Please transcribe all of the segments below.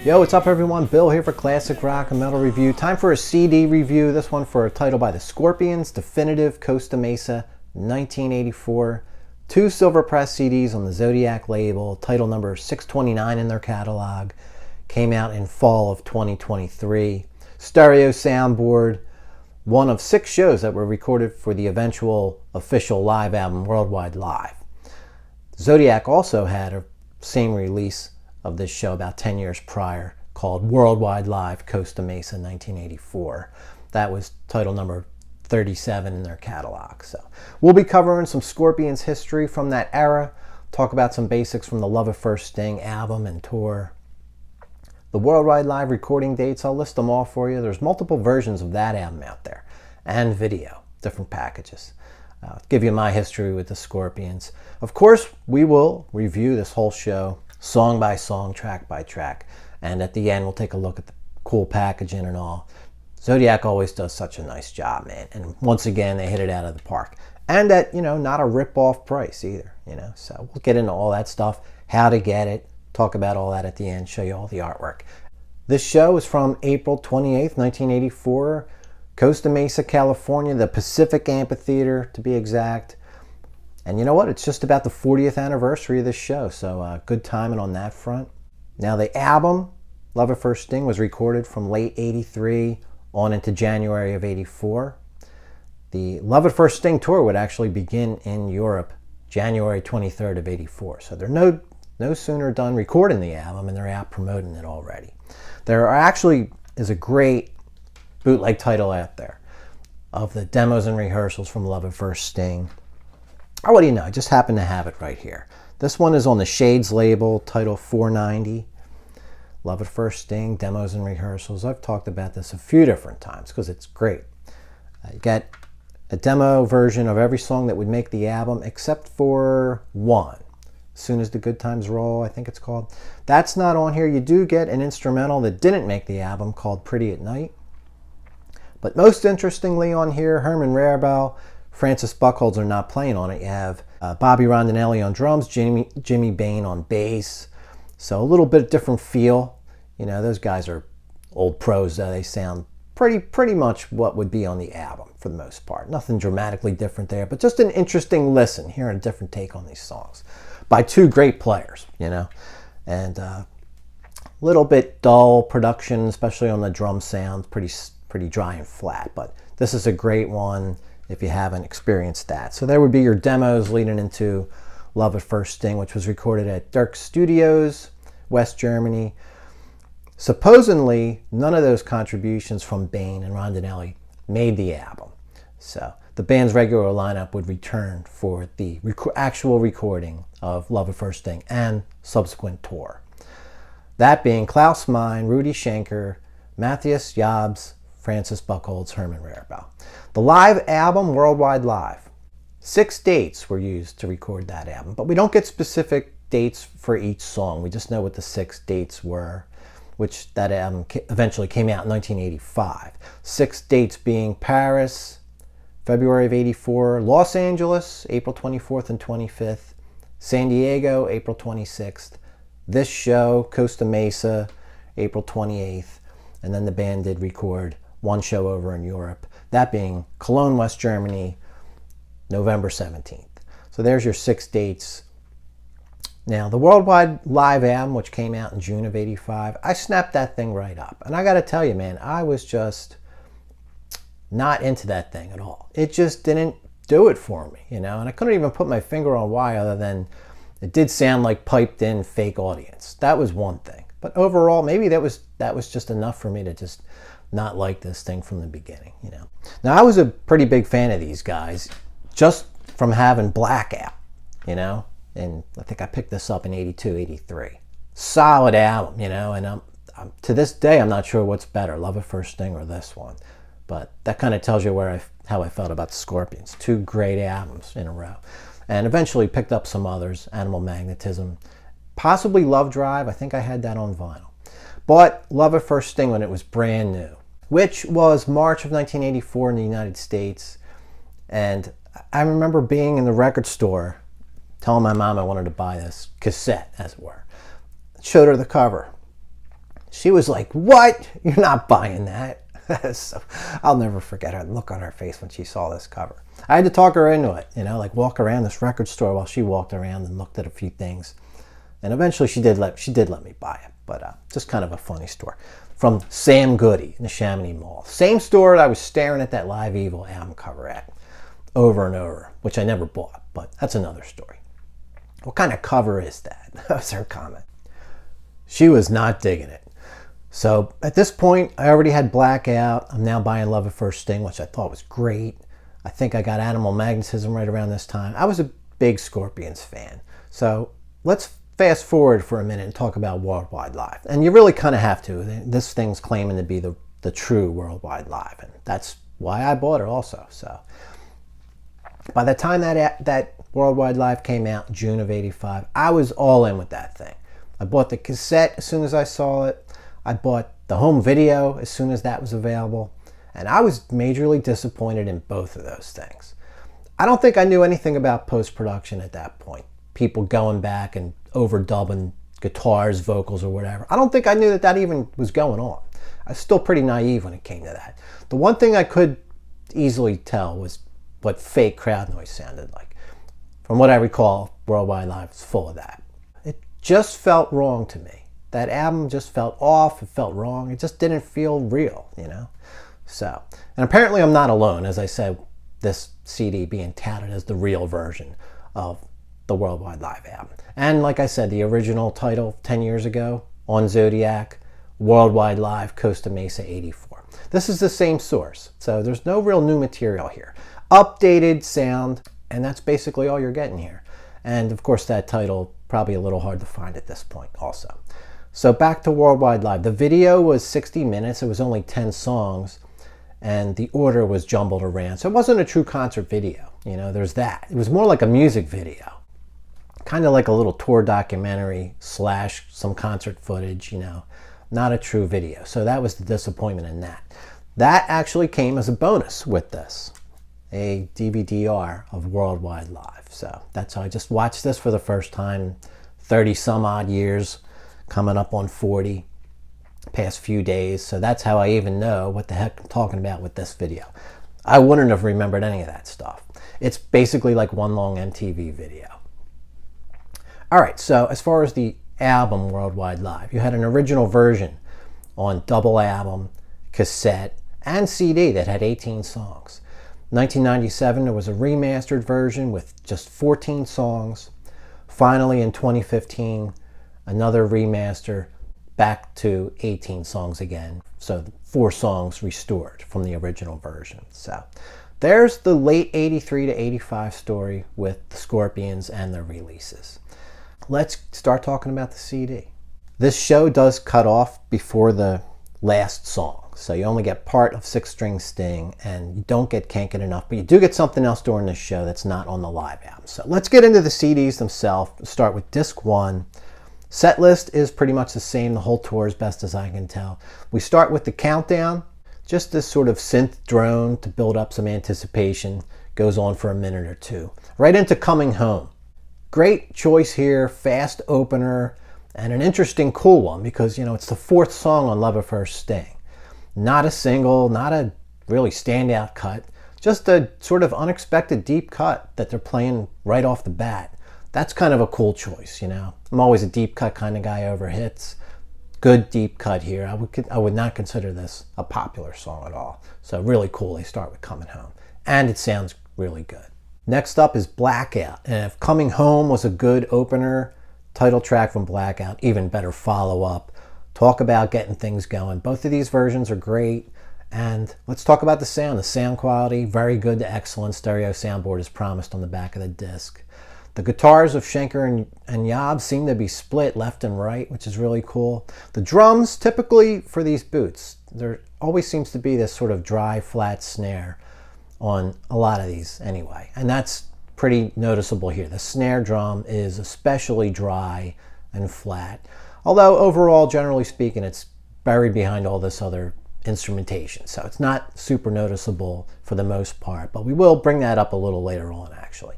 Yo, what's up everyone? Bill here for Classic Rock and Metal Review. Time for a CD review. This one for a title by the Scorpions, Definitive, Costa Mesa, 1984. 2 silver press CDs on the Zodiac label, title number 629 in their catalog. Came out in fall of 2023. Stereo soundboard. One of 6 shows that were recorded for the eventual official live album, Worldwide Live. Zodiac also had a same release of this show about 10 years prior called Worldwide Live Costa Mesa 1984. That was title number 37 in their catalog. So we'll be covering some Scorpions history from that era, talk about some basics from the Love at First Sting album and tour. The Worldwide Live recording dates, I'll list them all for you. There's multiple versions of that album out there and video, different packages. Give you my history with the Scorpions. Of course, we will review this whole show song by song, track by track, and at the end we'll take a look at the cool packaging and all. Zodiac always does such a nice job, man, and once again they hit it out of the park, and at not a rip-off price either, so we'll get into all that stuff, how to get it, talk about all that at the end, show you all the artwork. This show is from April 28th, 1984, Costa Mesa, California, the Pacific Amphitheater to be exact. And you know what? It's just about the 40th anniversary of this show, so good timing on that front. Now the album, Love at First Sting, was recorded from late 83 on into January of 84. The Love at First Sting tour would actually begin in Europe January 23rd of 84. So they're no sooner done recording the album and they're out promoting it already. There actually is a great bootleg title out there of the demos and rehearsals from Love at First Sting. Oh, what do you know? I just happen to have it right here. This one is on the Shades label, title 490. Love at First Sting, demos and rehearsals. I've talked about this a few different times because it's great. You get a demo version of every song that would make the album except for one. As Soon as the Good Times Roll, I think it's called. That's not on here. You do get an instrumental that didn't make the album called Pretty at Night. But most interestingly on here, Herman Rarebell, Francis Buchholz are not playing on it. You have Bobby Rondinelli on drums, Jimmy Bain on bass. So a little bit different feel. Those guys are old pros, though. They sound pretty much what would be on the album for the most part. Nothing dramatically different there, but just an interesting listen, hearing a different take on these songs by 2 great players, and a little bit dull production, especially on the drum sound, pretty dry and flat. But this is a great one if you haven't experienced that. So there would be your demos leading into Love at First Sting, which was recorded at Dirk Studios, West Germany. Supposedly, none of those contributions from Bain and Rondinelli made the album. So the band's regular lineup would return for the actual recording of Love at First Sting and subsequent tour. That being Klaus Meine, Rudy Schenker, Matthias Jabs, Francis Buchholz, Herman Rarebell. The live album, Worldwide Live. 6 dates were used to record that album, but we don't get specific dates for each song. We just know what the 6 dates were, which that album eventually came out in 1985. 6 dates being Paris, February of 84, Los Angeles, April 24th and 25th, San Diego, April 26th, this show, Costa Mesa, April 28th, and then the band did record one show over in Europe, that being Cologne, West Germany, November 17th. So there's your 6 dates. Now, the Worldwide Live album, which came out in June of 85, I snapped that thing right up. And I got to tell you, man, I was just not into that thing at all. It just didn't do it for me, and I couldn't even put my finger on why, other than it did sound like piped in fake audience. That was one thing. But overall, maybe that was just enough for me to just not like this thing from the beginning, Now, I was a pretty big fan of these guys just from having Blackout, and I think I picked this up in 82, 83. Solid album, and I'm to this day, I'm not sure what's better, Love at First Sting or this one. But that kind of tells you how I felt about the Scorpions. 2 great albums in a row. And eventually picked up some others, Animal Magnetism, possibly Love Drive. I think I had that on vinyl. But Love at First Sting when it was brand new, which was March of 1984 in the United States. And I remember being in the record store telling my mom I wanted to buy this cassette, as it were. Showed her the cover. She was like, "What? You're not buying that." So I'll never forget her look on her face when she saw this cover. I had to talk her into it, like walk around this record store while she walked around and looked at a few things. And eventually she did let me buy it, but just kind of a funny story. From Sam Goody in the Chamonix Mall. Same store that I was staring at that Live Evil album cover at over and over, which I never bought, but that's another story. "What kind of cover is that?" That was her comment. She was not digging it. So at this point, I already had Blackout. I'm now buying Love at First Sting, which I thought was great. I think I got Animal Magnetism right around this time. I was a big Scorpions fan. So let's fast forward for a minute and talk about Worldwide Live. And you really kind of have to. This thing's claiming to be the true Worldwide Live, and that's why I bought it also. So by the time that Worldwide Live came out in June of '85, I was all in with that thing. I bought the cassette as soon as I saw it. I bought the home video as soon as that was available, and I was majorly disappointed in both of those things. I don't think I knew anything about post-production at that point. People going back and overdubbing guitars, vocals, or whatever. I don't think I knew that even was going on. I was still pretty naive when it came to that. The one thing I could easily tell was what fake crowd noise sounded like. From what I recall, Worldwide Live was full of that. It just felt wrong to me. That album just felt off, it felt wrong, it just didn't feel real, So, and apparently I'm not alone, as I said, this CD being touted as the real version of the Worldwide Live album. And like I said, the original title 10 years ago on Zodiac, Worldwide Live, Costa Mesa '84. This is the same source, so there's no real new material here. Updated sound, and that's basically all you're getting here. And of course that title, probably a little hard to find at this point also. So back to Worldwide Live. The video was 60 minutes. It was only 10 songs, and the order was jumbled around. So it wasn't a true concert video. There's that. It was more like a music video. Kind of like a little tour documentary / some concert footage, Not a true video. So that was the disappointment in that. That actually came as a bonus with this. A DVD-R of Worldwide Live. So that's how I just watched this for the first time. 30 some odd years. Coming up on 40 past few days, so that's how I even know what the heck I'm talking about with this video. I wouldn't have remembered any of that stuff. It's basically like one long MTV video. Alright, so as far as the album Worldwide Live, you had an original version on double album, cassette, and CD that had 18 songs. 1997 there was a remastered version with just 14 songs. Finally in 2015 another remaster back to 18 songs again. So 4 songs restored from the original version. So there's the late 83 to 85 story with the Scorpions and their releases. Let's start talking about the CD. This show does cut off before the last song. So you only get part of Six String Sting and you don't get Can't Get Enough, but you do get something else during this show that's not on the live album. So let's get into the CDs themselves. Start with disc 1. Set list is pretty much the same the whole tour, as best as I can tell. We start with the countdown, just this sort of synth drone to build up some anticipation. Goes on for a minute or two. Right into Coming Home. Great choice here, fast opener, and an interesting cool one because, it's the 4th song on Love at First Sting. Not a single, not a really standout cut, just a sort of unexpected deep cut that they're playing right off the bat. That's kind of a cool choice, I'm always a deep cut kind of guy over hits. Good deep cut here. I would not consider this a popular song at all. So really cool they start with Coming Home. And it sounds really good. Next up is Blackout. And if Coming Home was a good opener, title track from Blackout, even better follow-up. Talk about getting things going. Both of these versions are great. And let's talk about the sound. The sound quality, very good to excellent. Stereo soundboard is promised on the back of the disc. The guitars of Schenker and Yob seem to be split left and right, which is really cool. The drums, typically for these boots, there always seems to be this sort of dry, flat snare on a lot of these anyway. And that's pretty noticeable here. The snare drum is especially dry and flat. Although overall, generally speaking, it's buried behind all this other instrumentation. So it's not super noticeable for the most part, but we will bring that up a little later on actually.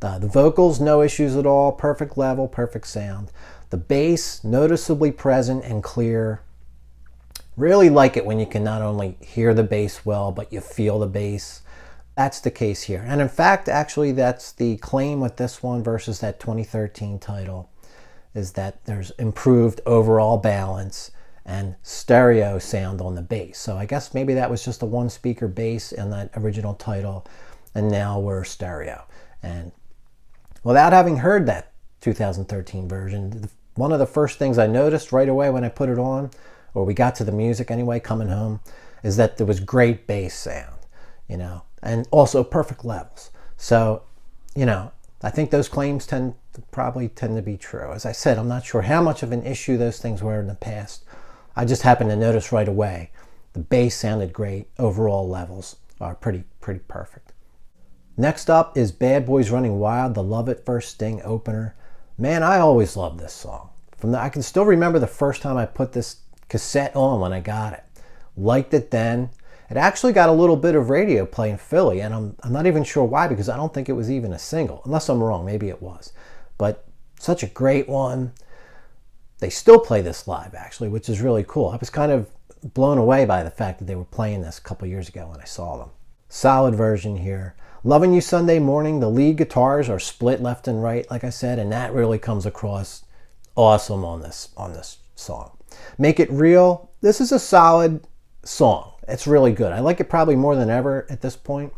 The vocals, no issues at all, perfect level, perfect sound. The bass, noticeably present and clear. Really like it when you can not only hear the bass well, but you feel the bass. That's the case here. And in fact, actually, that's the claim with this one versus that 2013 title, is that there's improved overall balance and stereo sound on the bass. So I guess maybe that was just a one speaker bass in that original title, and now we're stereo. And without having heard that 2013 version, one of the first things I noticed right away when I put it on, or we got to the music anyway coming home, is that there was great bass sound, and also perfect levels. So, I think those claims probably tend to be true. As I said, I'm not sure how much of an issue those things were in the past. I just happened to notice right away the bass sounded great. Overall levels are pretty perfect. Next up is Bad Boys Running Wild, the Love at First Sting opener. Man, I always loved this song. I can still remember the first time I put this cassette on when I got it. Liked it then. It actually got a little bit of radio play in Philly, and I'm not even sure why, because I don't think it was even a single. Unless I'm wrong, maybe it was. But such a great one. They still play this live, actually, which is really cool. I was kind of blown away by the fact that they were playing this a couple years ago when I saw them. Solid version here. Loving You Sunday Morning, the lead guitars are split left and right, like I said, and that really comes across awesome on this song. Make It Real, this is a solid song. It's really good. I like it probably more than ever at this point.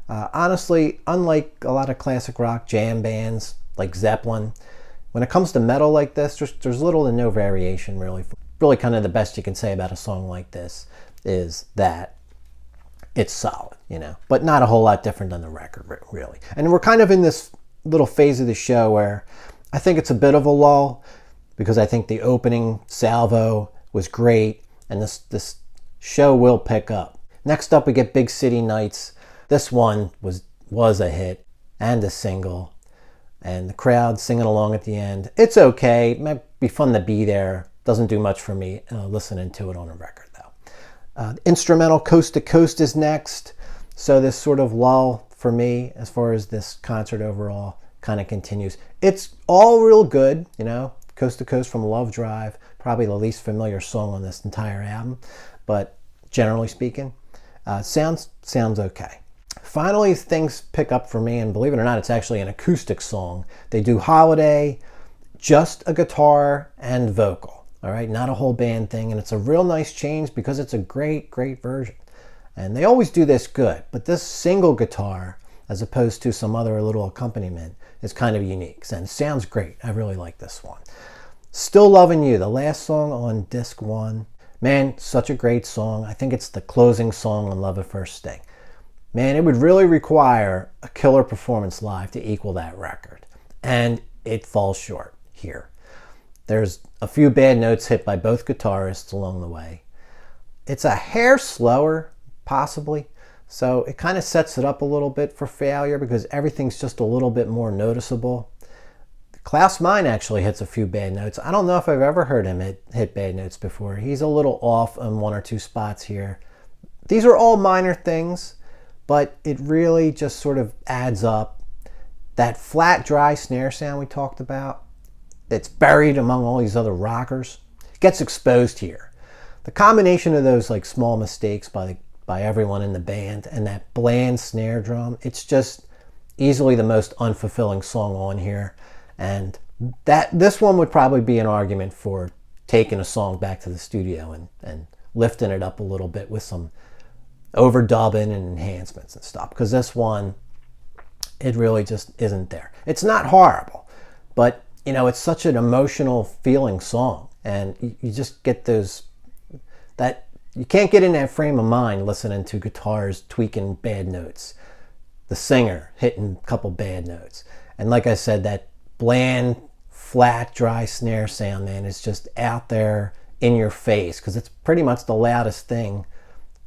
Honestly, unlike a lot of classic rock jam bands like Zeppelin, when it comes to metal like this, there's little to no variation really. Really kind of the best you can say about a song like this is that it's solid, but not a whole lot different than the record, really. And we're kind of in this little phase of the show where I think it's a bit of a lull, because I think the opening salvo was great, and this show will pick up. Next up, we get Big City Nights. This one was a hit and a single, and the crowd singing along at the end. It's okay. It might be fun to be there. Doesn't do much for me listening to it on a record, though. Instrumental Coast to Coast is next. So this sort of lull for me as far as this concert overall kind of continues. It's all real good, Coast to Coast from Love Drive, probably the least familiar song on this entire album, but generally speaking, sounds okay. Finally, things pick up for me, and believe it or not, it's actually an acoustic song. They do Holiday, just a guitar and vocal, all right? Not a whole band thing, and it's a real nice change because it's a great version. And they always do this good, but this single guitar, as opposed to some other little accompaniment, is kind of unique and sounds great. I really like this one. Still Loving You, the last song on disc 1. Man, such a great song. I think it's the closing song on Love at First Sting. Man, it would really require a killer performance live to equal that record. And it falls short here. There's a few bad notes hit by both guitarists along the way. It's a hair slower, possibly. So it kind of sets it up a little bit for failure because everything's just a little bit more noticeable. Klaus Meine actually hits a few bad notes. I don't know if I've ever heard him hit bad notes before. He's a little off on one or two spots here. These are all minor things, but it really just sort of adds up. That flat, dry snare sound we talked about, that's buried among all these other rockers, gets exposed here. The combination of those like small mistakes by everyone in the band and that bland snare drum, it's just easily the most unfulfilling song on here. And this one would probably be an argument for taking a song back to the studio and lifting it up a little bit with some overdubbing and enhancements and stuff. Because this one, it really just isn't there. It's not horrible, but it's such an emotional feeling song. And you just get that you can't get in that frame of mind listening to guitars tweaking bad notes, the singer hitting a couple bad notes. And like I said, that bland, flat, dry snare sound, man, is just out there in your face because it's pretty much the loudest thing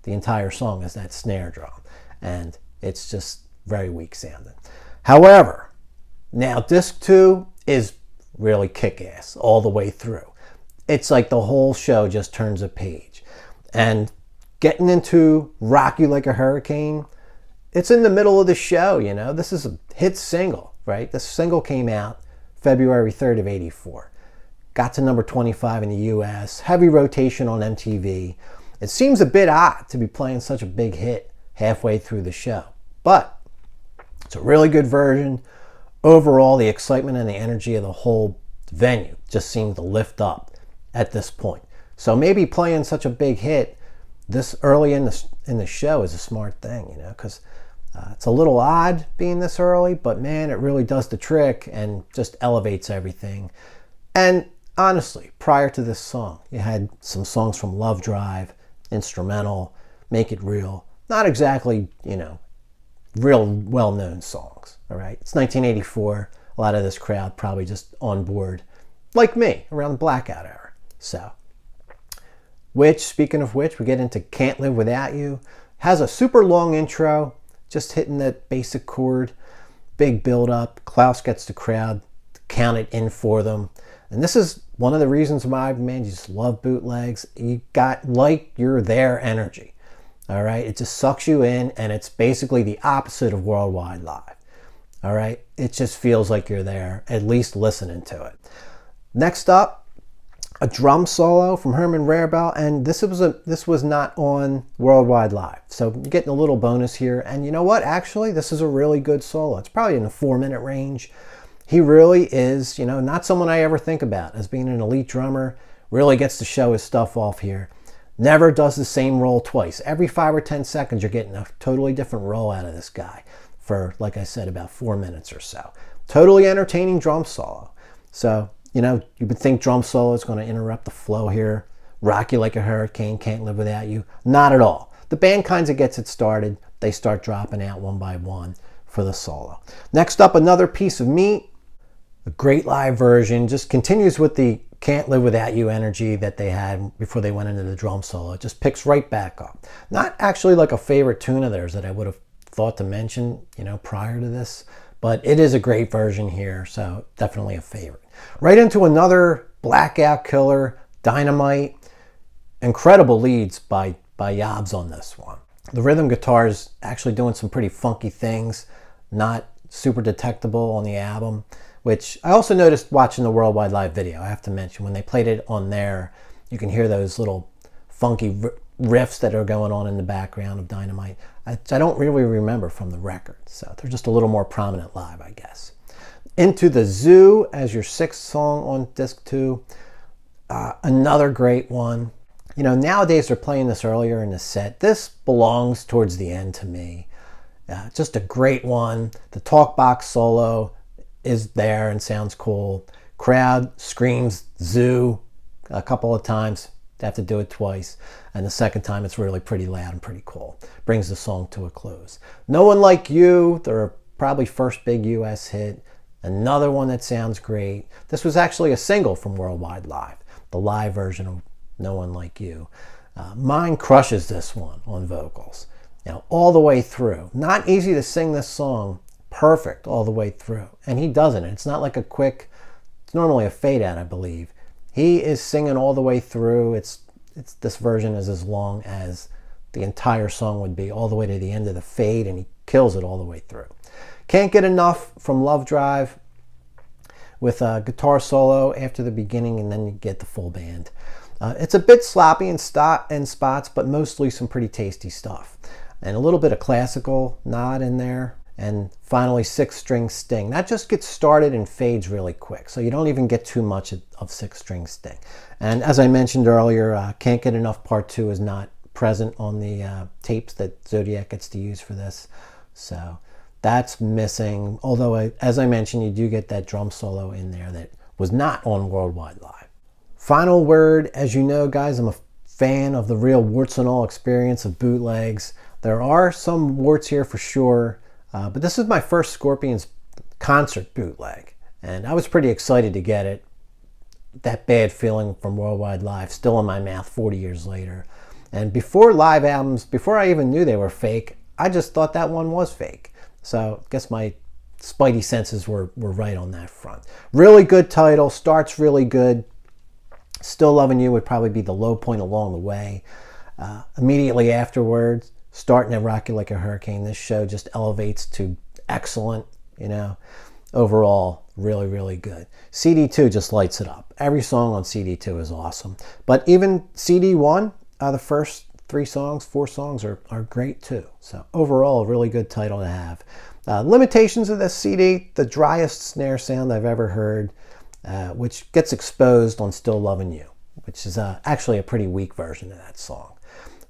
the entire song is that snare drum. And it's just very weak sounding. However, now disc 2 is really kick-ass all the way through. It's like the whole show just turns a page. And getting into Rock You Like a Hurricane, it's in the middle of the show, This is a hit single, right? The single came out February 3rd of 84. Got to number 25 in the US, heavy rotation on MTV. It seems a bit odd to be playing such a big hit halfway through the show, but it's a really good version. Overall, the excitement and the energy of the whole venue just seemed to lift up at this point. So maybe playing such a big hit this early in the show is a smart thing, because it's a little odd being this early, but man, it really does the trick and just elevates everything. And honestly, prior to this song, you had some songs from Love Drive, instrumental, Make It Real. Not exactly, real well-known songs, all right? It's 1984. A lot of this crowd probably just on board, like me, around the blackout era. So, speaking of which, we get into Can't Live Without You. Has a super long intro, just hitting that basic chord, big build-up. Klaus gets the crowd to count it in for them. And this is one of the reasons why, man, you just love bootlegs. You got like you're there energy. All right, it just sucks you in, and it's basically the opposite of Worldwide Live. All right, it just feels like you're there, at least listening to it. Next up, a drum solo from Herman Rarebell, and this was not on Worldwide Live, so you're getting a little bonus here. And you know what? Actually, this is a really good solo. It's probably in the 4-minute range. He really is, not someone I ever think about as being an elite drummer. Really gets to show his stuff off here. Never does the same roll twice. Every 5 or 10 seconds, you're getting a totally different roll out of this guy for, like I said, about 4 minutes or so. Totally entertaining drum solo. So, you would think drum solo is going to interrupt the flow here. Rock You Like a Hurricane, Can't Live Without You. Not at all. The band kind of gets it started. They start dropping out one by one for the solo. Next up, another piece of meat. A great live version. Just continues with the Can't Live Without You energy that they had before they went into the drum solo. It just picks right back up. Not actually like a favorite tune of theirs that I would have thought to mention, prior to this, but it is a great version here, so definitely a favorite. Right into another blackout killer, Dynamite. Incredible leads by Yobs on this one. The rhythm guitar is actually doing some pretty funky things, not super detectable on the album, which I also noticed watching the Worldwide Live video. I have to mention, when they played it on there, you can hear those little funky riffs that are going on in the background of Dynamite. I don't really remember from the record, so they're just a little more prominent live, I guess. Into the Zoo as your 6th song on disc 2. Another great one. Nowadays they're playing this earlier in the set. This belongs towards the end to me. Just a great one. The talk box solo is there and sounds cool. Crowd screams Zoo a couple of times. They have to do it twice. And the second time it's really pretty loud and pretty cool. Brings the song to a close. No One Like You, their probably first big US hit. Another one that sounds great. This was actually a single from Worldwide Live, the live version of No One Like You. Mine crushes this one on vocals, all the way through. Not easy to sing this song perfect all the way through, and he doesn't. It's not like a quick, it's normally a fade out, I believe. He is singing all the way through. This version is as long as the entire song would be, all the way to the end of the fade, and he kills it all the way through. Can't Get Enough from Love Drive with a guitar solo after the beginning, and then you get the full band. It's a bit sloppy in spots, but mostly some pretty tasty stuff. And a little bit of classical nod in there. And finally, 6-string Sting. That just gets started and fades really quick, so you don't even get too much of 6-string Sting. And as I mentioned earlier, Can't Get Enough Part 2 is not present on the tapes that Zodiac gets to use for this. So that's missing, although as I mentioned, you do get that drum solo in there that was not on Worldwide Live. Final word, as you know, guys, I'm a fan of the real warts and all experience of bootlegs. There are some warts here for sure, but this is my first Scorpions concert bootleg, and I was pretty excited to get it. That bad feeling from Worldwide Live still in my mouth 40 years later. And before live albums, before I even knew they were fake, I just thought that one was fake. So I guess my spidey senses were right on that front. Really good title, starts really good. Still Loving You would probably be the low point along the way. Immediately afterwards, starting to Rock You Like a Hurricane, this show just elevates to excellent, overall, really, really good. CD2 just lights it up. Every song on CD2 is awesome. But even CD1, the first 3 songs, 4 songs are great too. So overall, a really good title to have. Limitations of this CD: the driest snare sound I've ever heard, which gets exposed on Still Lovin' You, which is actually a pretty weak version of that song.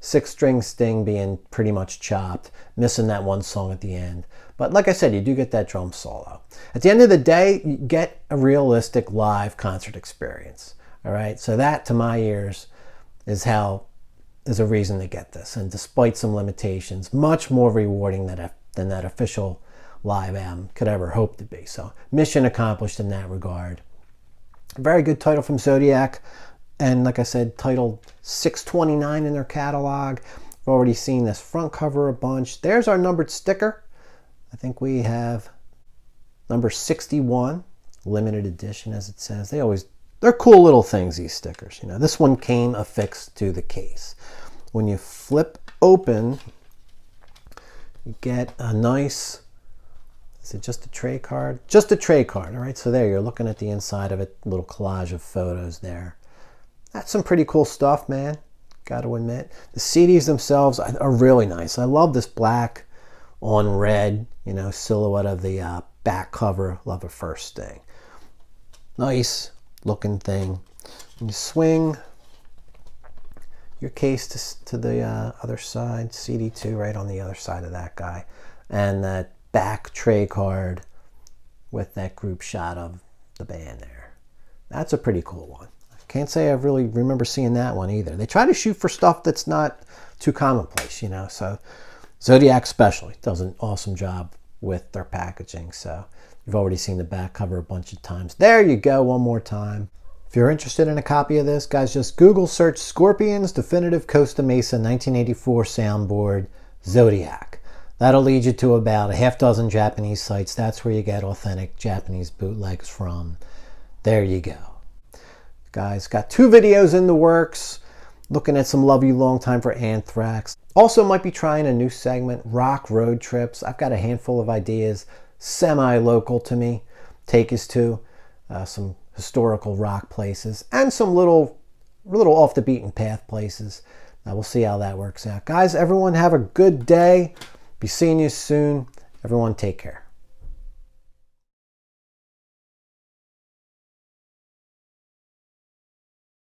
6-string sting being pretty much chopped, missing that one song at the end. But like I said, you do get that drum solo. At the end of the day, you get a realistic live concert experience. All right, so that, to my ears, is a reason to get this. And despite some limitations, much more rewarding than that official live album could ever hope to be. So mission accomplished in that regard. Very good title from Zodiac. And like I said, titled 629 in their catalog. We've already seen this front cover a bunch. There's our numbered sticker. I think we have number 61, limited edition, as it says. They're cool little things, these stickers. You know, this one came affixed to the case. When you flip open, you get a nice, is it just a tray card? Just a tray card, all right? So there, you're looking at the inside of it, a little collage of photos there. That's some pretty cool stuff, man. Got to admit. The CDs themselves are really nice. I love this black on red, you know, silhouette of the back cover. Love a first thing. Nice looking thing. You swing your case to the other side. CD2 right on the other side of that guy. And that back tray card with that group shot of the band there. That's a pretty cool one. Can't say I really remember seeing that one either. They try to shoot for stuff that's not too commonplace, you know. So Zodiac especially does an awesome job with their packaging. So you've already seen the back cover a bunch of times. There you go, one more time. If you're interested in a copy of this, guys, just Google search Scorpions Definitive Costa Mesa 1984 Soundboard Zodiac. That'll lead you to about a half dozen Japanese sites. That's where you get authentic Japanese bootlegs from. There you go. Guys, got 2 videos in the works, looking at some Love You Long Time for Anthrax. Also might be trying a new segment, rock road trips. I've got a handful of ideas, semi-local to me, take us to some historical rock places and some little off the beaten path places. We'll see how that works out. Guys, everyone have a good day. Be seeing you soon. Everyone take care.